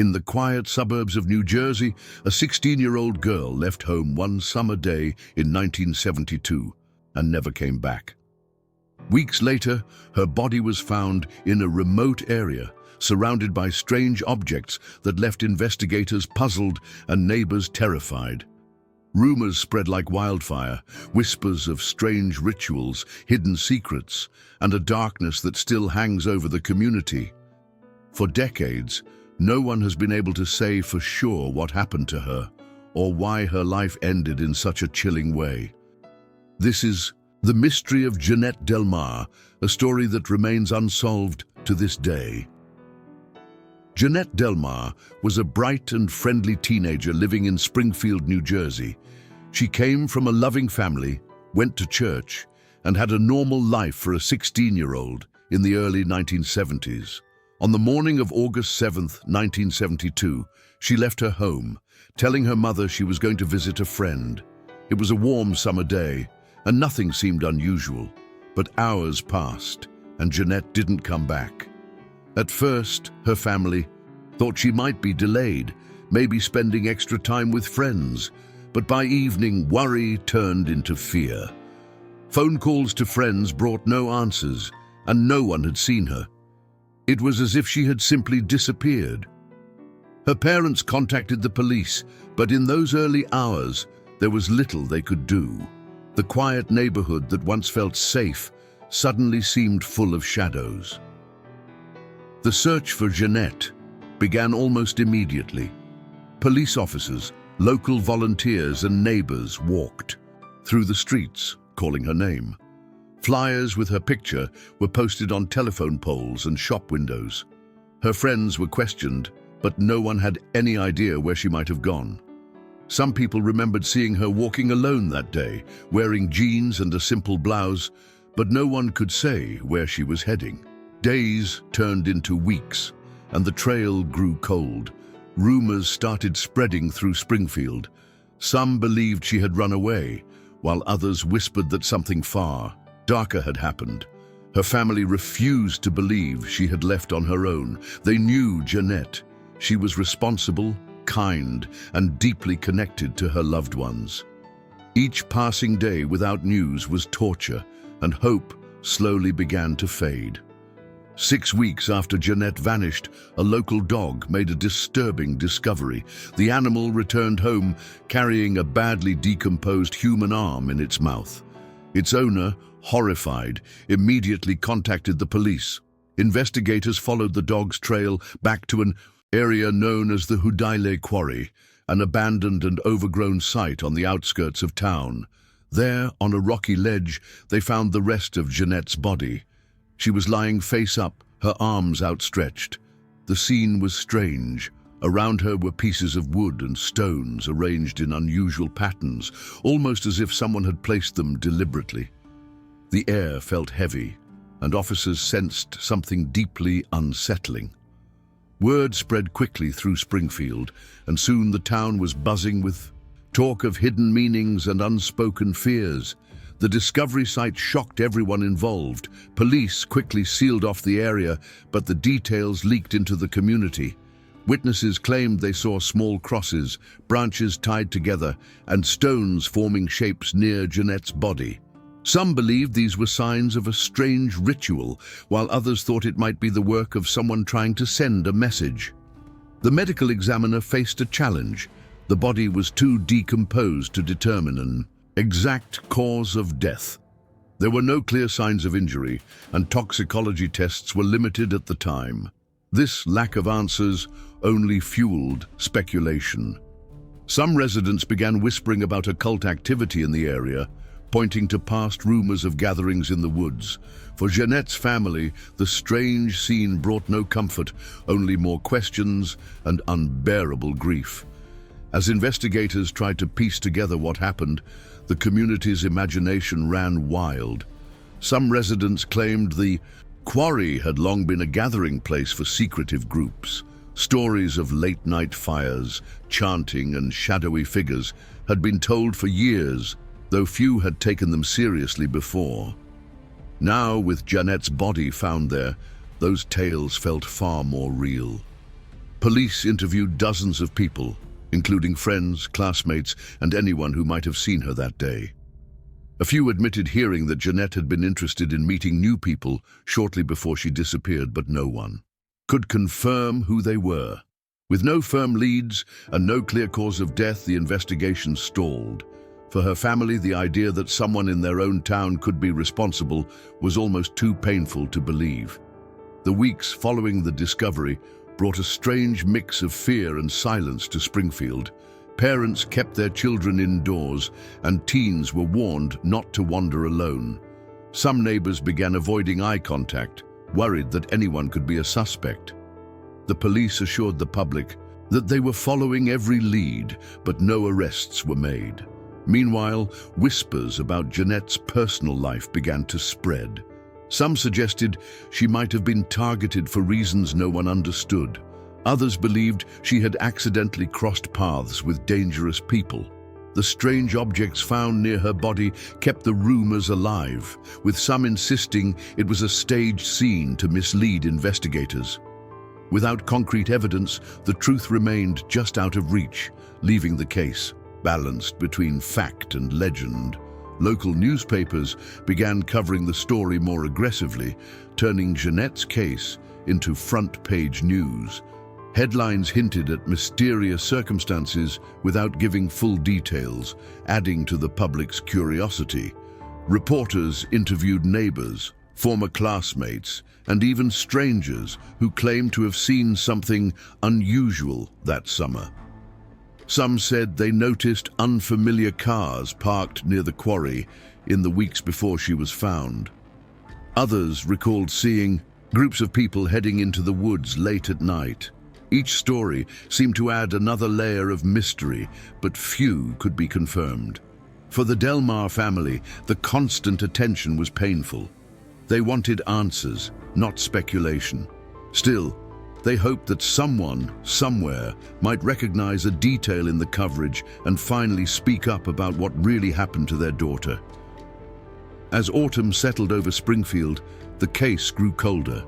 In the quiet suburbs of New Jersey, a 16-year-old girl left home one summer day in 1972 and never came back. Weeks later, her body was found in a remote area, surrounded by strange objects that left investigators puzzled and neighbors terrified. Rumors spread like wildfire, whispers of strange rituals, hidden secrets, and a darkness that still hangs over the community. For decades, no one has been able to say for sure what happened to her or why her life ended in such a chilling way. This is The Mystery of Jeannette Delmar, a story that remains unsolved to this day. Jeannette Delmar was a bright and friendly teenager living in Springfield, New Jersey. She came from a loving family, went to church, and had a normal life for a 16-year-old in the early 1970s. On the morning of August 7, 1972, she left her home, telling her mother she was going to visit a friend. It was a warm summer day, and nothing seemed unusual. But hours passed, and Jeannette didn't come back. At first, her family thought she might be delayed, maybe spending extra time with friends. But by evening, worry turned into fear. Phone calls to friends brought no answers, and no one had seen her. It was as if she had simply disappeared. Her parents contacted the police, but in those early hours, there was little they could do. The quiet neighborhood that once felt safe suddenly seemed full of shadows. The search for Jeannette began almost immediately. Police officers, local volunteers, and neighbors walked through the streets, calling her name. Flyers with her picture were posted on telephone poles and shop windows. Her friends were questioned, but no one had any idea where she might have gone. Some people remembered seeing her walking alone that day, wearing jeans and a simple blouse, but no one could say where she was heading. Days turned into weeks, and the trail grew cold. Rumors started spreading through Springfield. Some believed she had run away, while others whispered that something far darker had happened. Her family refused to believe she had left on her own. They knew Jeannette. She was responsible, kind, and deeply connected to her loved ones. Each passing day without news was torture, and hope slowly began to fade. 6 weeks after Jeannette vanished, a local dog made a disturbing discovery. The animal returned home carrying a badly decomposed human arm in its mouth. Its owner, horrified, immediately contacted the police. Investigators followed the dog's trail back to an area known as the quarry, an abandoned and overgrown site on the outskirts of town. There, on a rocky ledge, they found the rest of Jeannette's body. She was lying face up, her arms outstretched. The scene was strange. Around her were pieces of wood and stones arranged in unusual patterns, almost as if someone had placed them deliberately. The air felt heavy, and officers sensed something deeply unsettling. Word spread quickly through Springfield, and soon the town was buzzing with talk of hidden meanings and unspoken fears. The discovery site shocked everyone involved. Police quickly sealed off the area, but the details leaked into the community. Witnesses claimed they saw small crosses, branches tied together, and stones forming shapes near Jeannette's body. Some believed these were signs of a strange ritual, while others thought it might be the work of someone trying to send a message. The medical examiner faced a challenge. The body was too decomposed to determine an exact cause of death. There were no clear signs of injury, and toxicology tests were limited at the time. This lack of answers only fueled speculation. Some residents began whispering about occult activity in the area, pointing to past rumors of gatherings in the woods. For Jeannette's family, the strange scene brought no comfort, only more questions and unbearable grief. As investigators tried to piece together what happened, the community's imagination ran wild. Some residents claimed the quarry had long been a gathering place for secretive groups. Stories of late-night fires, chanting, and shadowy figures had been told for years, though few had taken them seriously before. Now, with Jeannette's body found there, those tales felt far more real. Police interviewed dozens of people, including friends, classmates, and anyone who might have seen her that day. A few admitted hearing that Jeannette had been interested in meeting new people shortly before she disappeared, but no one could confirm who they were. With no firm leads and no clear cause of death, the investigation stalled. For her family, the idea that someone in their own town could be responsible was almost too painful to believe. The weeks following the discovery brought a strange mix of fear and silence to Springfield. Parents kept their children indoors, and teens were warned not to wander alone. Some neighbors began avoiding eye contact, worried that anyone could be a suspect. The police assured the public that they were following every lead, but no arrests were made. Meanwhile, whispers about Jeannette's personal life began to spread. Some suggested she might have been targeted for reasons no one understood. Others believed she had accidentally crossed paths with dangerous people. The strange objects found near her body kept the rumors alive, with some insisting it was a staged scene to mislead investigators. Without concrete evidence, the truth remained just out of reach, leaving the case balanced between fact and legend. Local newspapers began covering the story more aggressively, turning Jeannette's case into front-page news. Headlines hinted at mysterious circumstances without giving full details, adding to the public's curiosity. Reporters interviewed neighbors, former classmates, and even strangers who claimed to have seen something unusual that summer. Some said they noticed unfamiliar cars parked near the quarry in the weeks before she was found. Others recalled seeing groups of people heading into the woods late at night. Each story seemed to add another layer of mystery, but few could be confirmed. For the Delmar family, the constant attention was painful. They wanted answers, not speculation. Still, they hoped that someone, somewhere, might recognize a detail in the coverage and finally speak up about what really happened to their daughter. As autumn settled over Springfield, the case grew colder.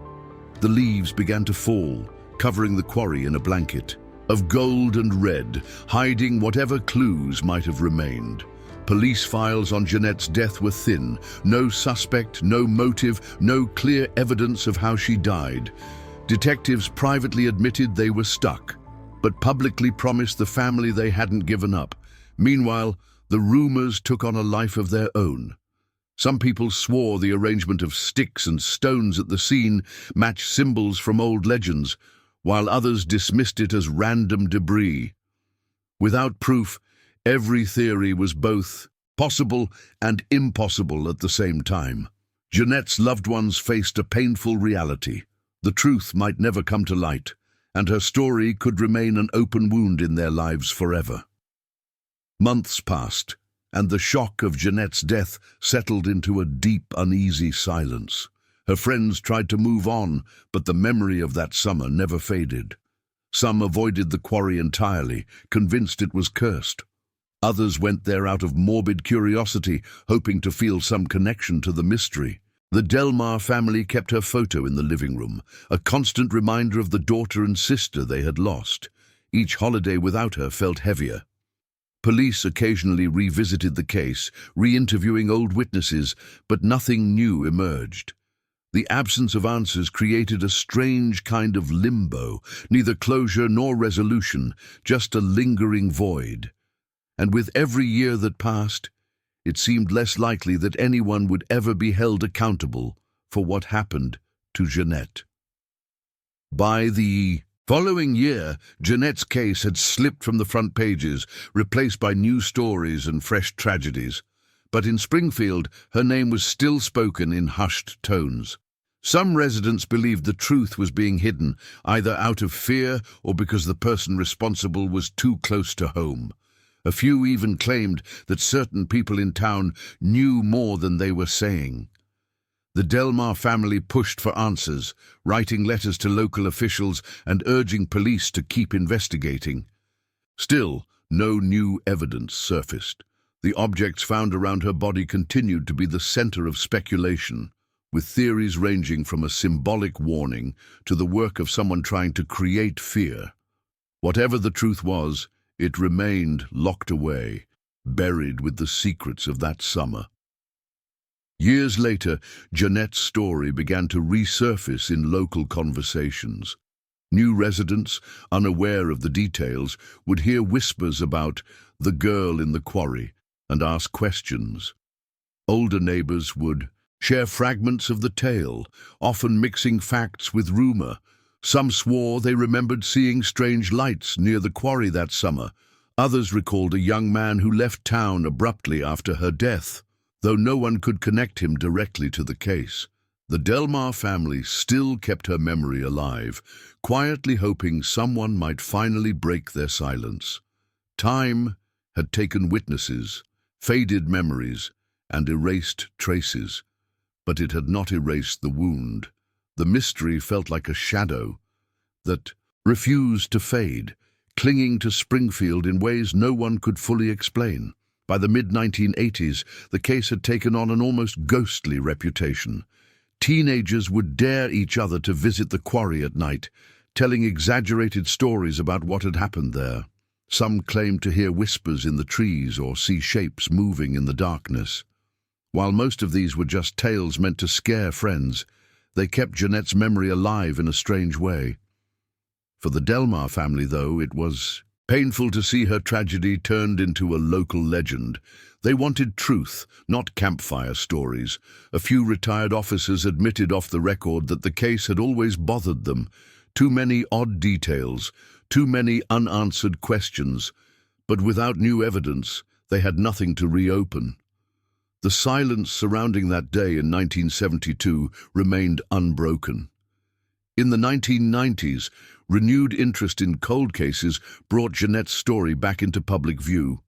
The leaves began to fall, covering the quarry in a blanket of gold and red, hiding whatever clues might have remained. Police files on Jeannette's death were thin. No suspect, no motive, no clear evidence of how she died. Detectives privately admitted they were stuck, but publicly promised the family they hadn't given up. Meanwhile, the rumors took on a life of their own. Some people swore the arrangement of sticks and stones at the scene matched symbols from old legends, while others dismissed it as random debris. Without proof, every theory was both possible and impossible at the same time. Jeannette's loved ones faced a painful reality. The truth might never come to light, and her story could remain an open wound in their lives forever. Months passed, and the shock of Jeannette's death settled into a deep, uneasy silence. Her friends tried to move on, but the memory of that summer never faded. Some avoided the quarry entirely, convinced it was cursed. Others went there out of morbid curiosity, hoping to feel some connection to the mystery. The Delmar family kept her photo in the living room, a constant reminder of the daughter and sister they had lost. Each holiday without her felt heavier. Police occasionally revisited the case, re-interviewing old witnesses, but nothing new emerged. The absence of answers created a strange kind of limbo, neither closure nor resolution, just a lingering void. And with every year that passed, it seemed less likely that anyone would ever be held accountable for what happened to Jeannette. By the following year, Jeannette's case had slipped from the front pages, replaced by new stories and fresh tragedies. But in Springfield, her name was still spoken in hushed tones. Some residents believed the truth was being hidden, either out of fear or because the person responsible was too close to home. A few even claimed that certain people in town knew more than they were saying. The Delmar family pushed for answers, writing letters to local officials and urging police to keep investigating. Still, no new evidence surfaced. The objects found around her body continued to be the center of speculation, with theories ranging from a symbolic warning to the work of someone trying to create fear. Whatever the truth was, it remained locked away, buried with the secrets of that summer. Years later, Jeannette's story began to resurface in local conversations. New residents, unaware of the details, would hear whispers about the girl in the quarry and ask questions. Older neighbors would share fragments of the tale, often mixing facts with rumor. Some swore they remembered seeing strange lights near the quarry that summer. Others recalled a young man who left town abruptly after her death, though no one could connect him directly to the case. The Delmar family still kept her memory alive, quietly hoping someone might finally break their silence. Time had taken witnesses, faded memories, and erased traces, but it had not erased the wound. The mystery felt like a shadow that refused to fade, clinging to Springfield in ways no one could fully explain. By the mid-1980s, the case had taken on an almost ghostly reputation. Teenagers would dare each other to visit the quarry at night, telling exaggerated stories about what had happened there. Some claimed to hear whispers in the trees or see shapes moving in the darkness. While most of these were just tales meant to scare friends, they kept Jeannette's memory alive in a strange way. For the Delmar family, though, it was painful to see her tragedy turned into a local legend. They wanted truth, not campfire stories. A few retired officers admitted off the record that the case had always bothered them. Too many odd details, too many unanswered questions. But without new evidence, they had nothing to reopen. The silence surrounding that day in 1972 remained unbroken. In the 1990s, renewed interest in cold cases brought Jeannette's story back into public view.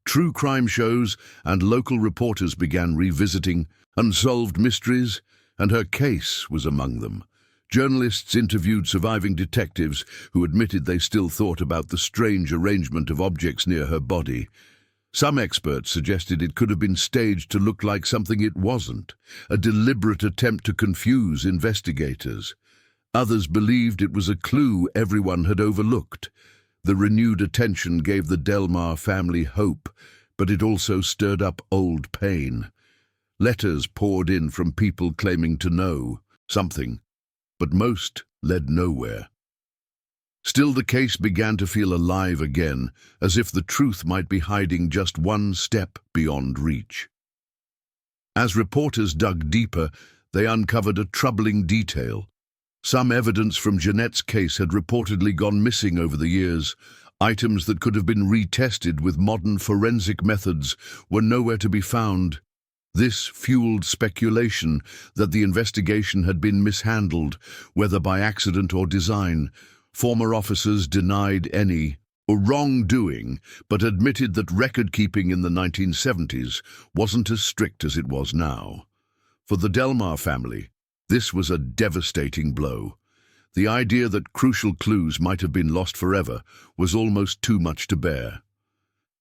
True crime shows and local reporters began revisiting unsolved mysteries, and her case was among them. Journalists interviewed surviving detectives who admitted they still thought about the strange arrangement of objects near her body. Some experts suggested it could have been staged to look like something it wasn't, a deliberate attempt to confuse investigators. Others believed it was a clue everyone had overlooked. The renewed attention gave the Delmar family hope, but it also stirred up old pain. Letters poured in from people claiming to know something, but most led nowhere. Still, the case began to feel alive again, as if the truth might be hiding just one step beyond reach. As reporters dug deeper, they uncovered a troubling detail. Some evidence from Jeannette's case had reportedly gone missing over the years. Items that could have been retested with modern forensic methods were nowhere to be found. This fueled speculation that the investigation had been mishandled, whether by accident or design. Former officers denied any wrongdoing, but admitted that record-keeping in the 1970s wasn't as strict as it was now. For the Delmar family, this was a devastating blow. The idea that crucial clues might have been lost forever was almost too much to bear.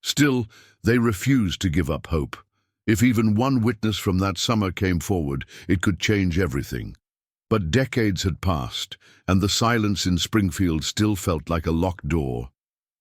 Still, they refused to give up hope. If even one witness from that summer came forward, it could change everything. But decades had passed, and the silence in Springfield still felt like a locked door.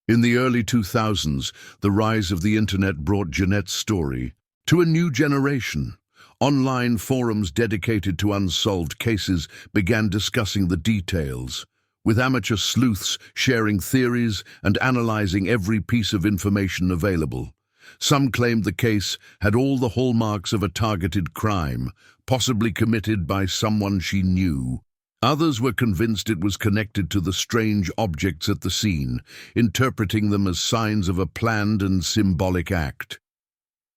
In the early 2000s, the rise of the internet brought Jeannette's story to a new generation. Online forums dedicated to unsolved cases began discussing the details, with amateur sleuths sharing theories and analyzing every piece of information available. Some claimed the case had all the hallmarks of a targeted crime, possibly committed by someone she knew. Others were convinced it was connected to the strange objects at the scene, interpreting them as signs of a planned and symbolic act.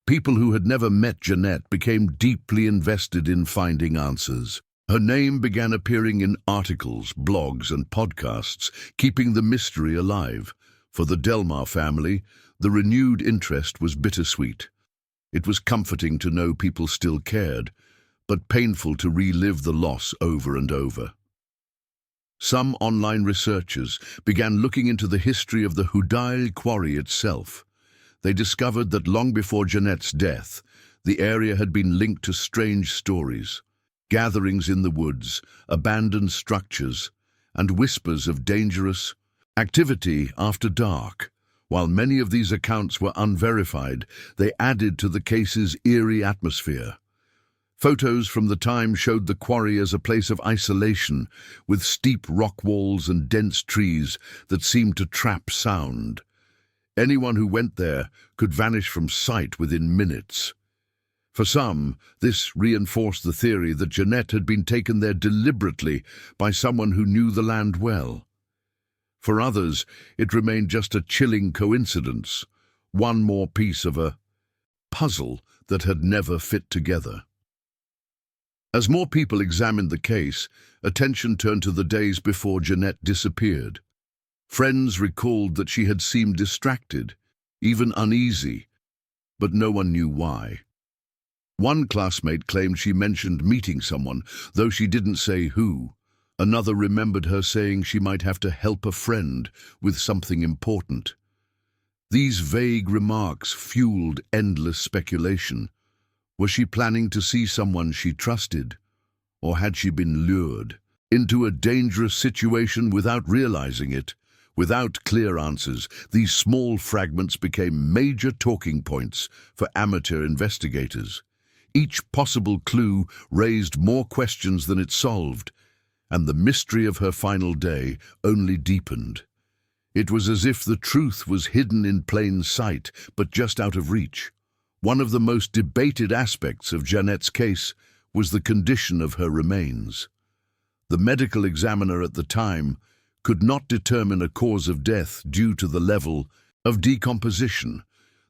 People who had never met Jeannette became deeply invested in finding answers. Her name began appearing in articles, blogs, and podcasts, keeping the mystery alive. For the Delmar family, the renewed interest was bittersweet. It was comforting to know people still cared, but painful to relive the loss over and over. Some online researchers began looking into the history of the Houdaille quarry itself. They discovered that long before Jeannette's death, the area had been linked to strange stories, gatherings in the woods, abandoned structures, and whispers of dangerous Activity after dark. While many of these accounts were unverified, they added to the case's eerie atmosphere. Photos from the time showed the quarry as a place of isolation, with steep rock walls and dense trees that seemed to trap sound. Anyone who went there could vanish from sight within minutes. For some, this reinforced the theory that Jeannette had been taken there deliberately by someone who knew the land well. For others, it remained just a chilling coincidence, one more piece of a puzzle that had never fit together. As more people examined the case, attention turned to the days before Jeannette disappeared. Friends recalled that she had seemed distracted, even uneasy, but no one knew why. One classmate claimed she mentioned meeting someone, though she didn't say who. Another remembered her saying she might have to help a friend with something important. These vague remarks fueled endless speculation. Was she planning to see someone she trusted? Or had she been lured into a dangerous situation without realizing it? Without clear answers, these small fragments became major talking points for amateur investigators. Each possible clue raised more questions than it solved, and the mystery of her final day only deepened. It was as if the truth was hidden in plain sight, but just out of reach. One of the most debated aspects of Jeannette's case was the condition of her remains. The medical examiner at the time could not determine a cause of death due to the level of decomposition.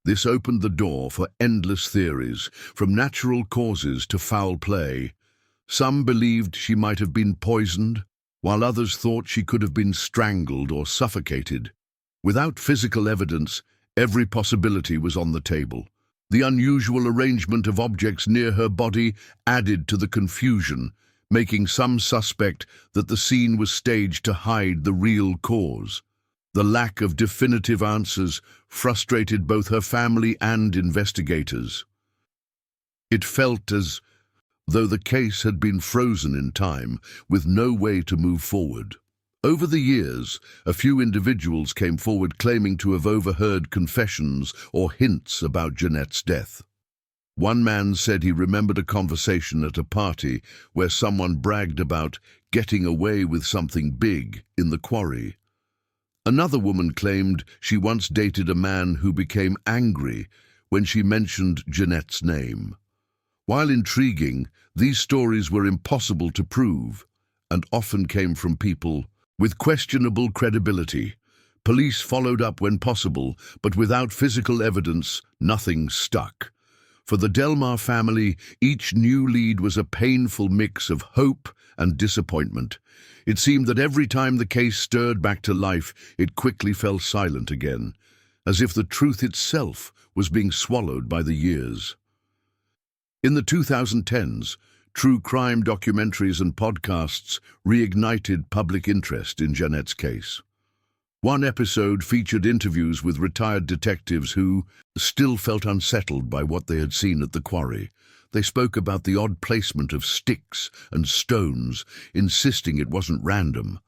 This opened the door for endless theories, from natural causes to foul play. Some believed she might have been poisoned, while others thought she could have been strangled or suffocated. Without physical evidence, every possibility was on the table. The unusual arrangement of objects near her body added to the confusion, making some suspect that the scene was staged to hide the real cause. The lack of definitive answers frustrated both her family and investigators. It felt as though the case had been frozen in time, with no way to move forward. Over the years, a few individuals came forward claiming to have overheard confessions or hints about Jeannette's death. One man said he remembered a conversation at a party where someone bragged about getting away with something big in the quarry. Another woman claimed she once dated a man who became angry when she mentioned Jeannette's name. While intriguing, these stories were impossible to prove and often came from people with questionable credibility. Police followed up when possible, but without physical evidence, nothing stuck. For the Delmar family, each new lead was a painful mix of hope and disappointment. It seemed that every time the case stirred back to life, it quickly fell silent again, as if the truth itself was being swallowed by the years. In the 2010s, true crime documentaries and podcasts reignited public interest in Jeannette's case. One episode featured interviews with retired detectives who still felt unsettled by what they had seen at the quarry. They spoke about the odd placement of sticks and stones, insisting it wasn't random.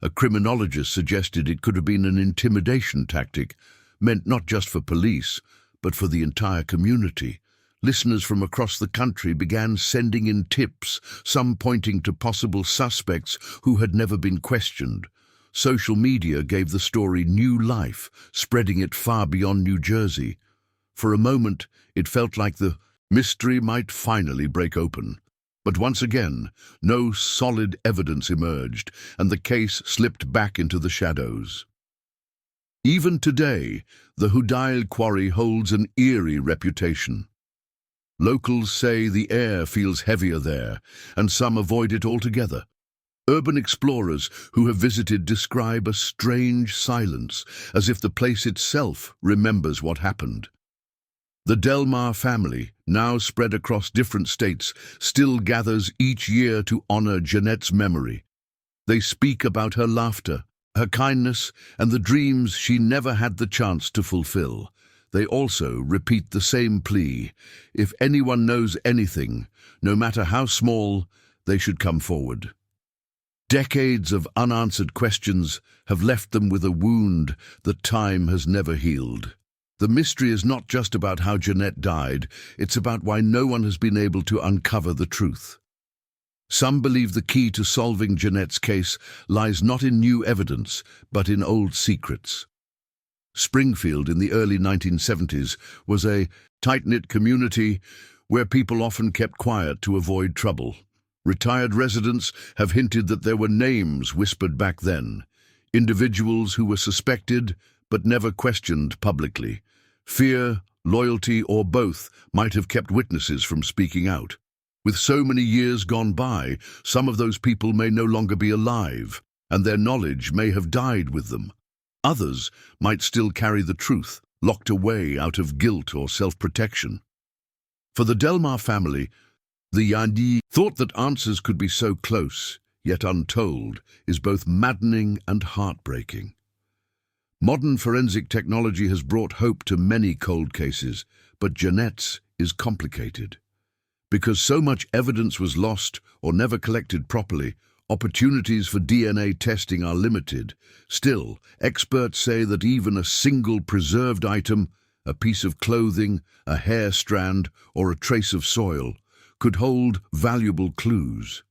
A criminologist suggested it could have been an intimidation tactic, meant not just for police, but for the entire community. Listeners from across the country began sending in tips, some pointing to possible suspects who had never been questioned. Social media gave the story new life, spreading it far beyond New Jersey. For a moment, it felt like the mystery might finally break open. But once again, no solid evidence emerged, and the case slipped back into the shadows. Even today, the Hudayl Quarry holds an eerie reputation. Locals say the air feels heavier there, and some avoid it altogether. Urban explorers who have visited describe a strange silence, as if the place itself remembers what happened. The Delmar family, now spread across different states, still gathers each year to honor Jeannette's memory. They speak about her laughter, her kindness, and the dreams she never had the chance to fulfill. They also repeat the same plea: if anyone knows anything, no matter how small, they should come forward. Decades of unanswered questions have left them with a wound that time has never healed. The mystery is not just about how Jeannette died, it's about why no one has been able to uncover the truth. Some believe the key to solving Jeannette's case lies not in new evidence, but in old secrets. Springfield in the early 1970s was a tight-knit community where people often kept quiet to avoid trouble. Retired residents have hinted that there were names whispered back then, individuals who were suspected but never questioned publicly. Fear, loyalty, or both might have kept witnesses from speaking out. With so many years gone by, some of those people may no longer be alive, and their knowledge may have died with them. Others might still carry the truth, locked away out of guilt or self-protection. For the Delmar family, the idea thought that answers could be so close, yet untold, is both maddening and heartbreaking. Modern forensic technology has brought hope to many cold cases, but Jeannette's is complicated. Because so much evidence was lost or never collected properly, opportunities for DNA testing are limited. Still, experts say that even a single preserved item, a piece of clothing, a hair strand, or a trace of soil, could hold valuable clues.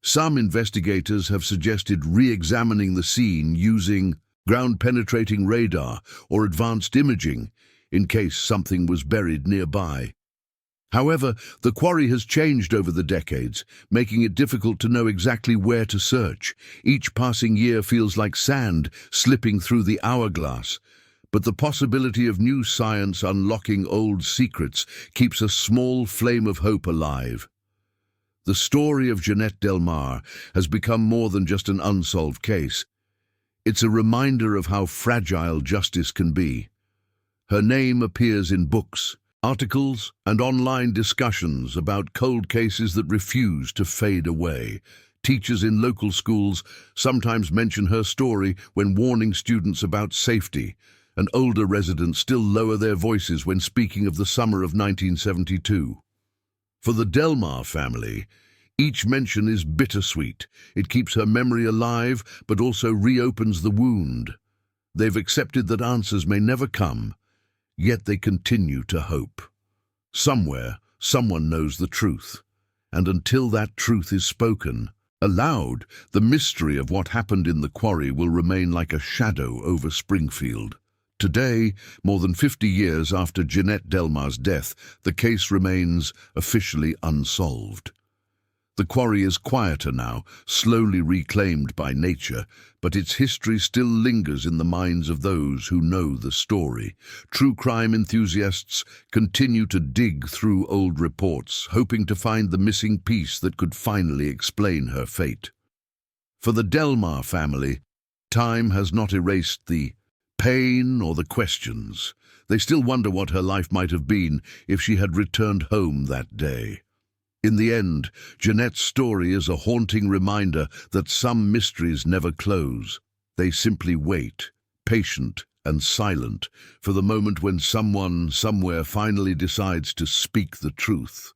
Some investigators have suggested re-examining the scene using ground-penetrating radar or advanced imaging in case something was buried nearby. However, the quarry has changed over the decades, making it difficult to know exactly where to search. Each passing year feels like sand slipping through the hourglass, but the possibility of new science unlocking old secrets keeps a small flame of hope alive. The story of Jeannette Delmar has become more than just an unsolved case. It's a reminder of how fragile justice can be. Her name appears in books, articles, and online discussions about cold cases that refuse to fade away. Teachers in local schools sometimes mention her story when warning students about safety, and older residents still lower their voices when speaking of the summer of 1972. For the Delmar family, each mention is bittersweet. It keeps her memory alive, but also reopens the wound. They've accepted that answers may never come, yet they continue to hope. Somewhere, someone knows the truth, and until that truth is spoken aloud, the mystery of what happened in the quarry will remain like a shadow over Springfield. Today, more than 50 years after Jeannette Delmar's death, the case remains officially unsolved. The quarry is quieter now, slowly reclaimed by nature, but its history still lingers in the minds of those who know the story. True crime enthusiasts continue to dig through old reports, hoping to find the missing piece that could finally explain her fate. For the Delmar family, time has not erased the pain or the questions. They still wonder what her life might have been if she had returned home that day. In the end, Jeannette's story is a haunting reminder that some mysteries never close. They simply wait, patient and silent, for the moment when someone, somewhere finally decides to speak the truth.